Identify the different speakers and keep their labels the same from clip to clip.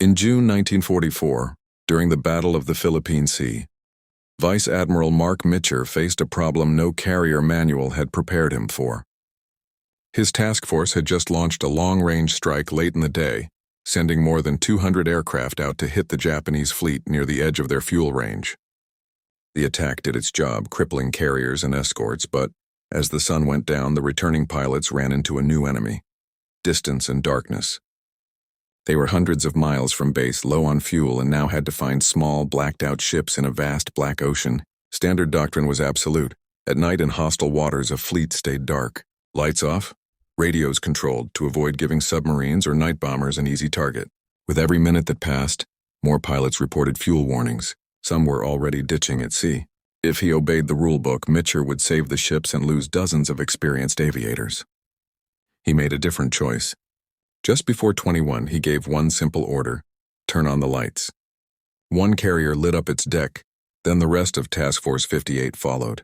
Speaker 1: In June 1944, during the Battle of the Philippine Sea, Vice Admiral Mark Mitcher faced a problem no carrier manual had prepared him for. His task force had just launched a long-range strike late in the day, sending more than 200 aircraft out to hit the Japanese fleet near the edge of their fuel range. The attack did its job, crippling carriers and escorts, but as the sun went down, the returning pilots ran into a new enemy: distance and darkness. They were hundreds of miles from base, low on fuel, and now had to find small, blacked-out ships in a vast black ocean. Standard doctrine was absolute. At night in hostile waters, a fleet stayed dark. Lights off, radios controlled to avoid giving submarines or night bombers an easy target. With every minute that passed, more pilots reported fuel warnings. Some were already ditching at sea. If he obeyed the rulebook, Mitcher would save the ships and lose dozens of experienced aviators. He made a different choice. Just before 21, he gave one simple order: turn on the lights. One carrier lit up its deck, then the rest of Task Force 58 followed.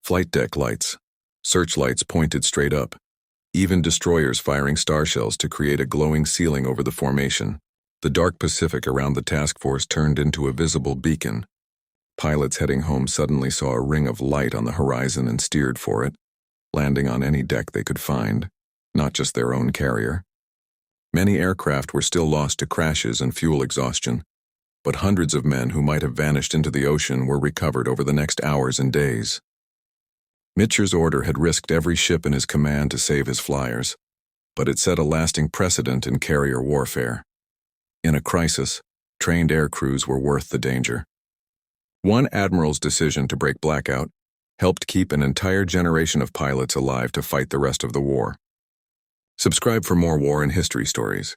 Speaker 1: Flight deck lights. Searchlights pointed straight up. Even destroyers firing starshells to create a glowing ceiling over the formation. The dark Pacific around the task force turned into a visible beacon. Pilots heading home suddenly saw a ring of light on the horizon and steered for it, landing on any deck they could find, not just their own carrier. Many aircraft were still lost to crashes and fuel exhaustion, but hundreds of men who might have vanished into the ocean were recovered over the next hours and days. Mitcher's order had risked every ship in his command to save his flyers, but it set a lasting precedent in carrier warfare. In a crisis, trained air crews were worth the danger. One admiral's decision to break blackout helped keep an entire generation of pilots alive to fight the rest of the war. Subscribe for more war and history stories.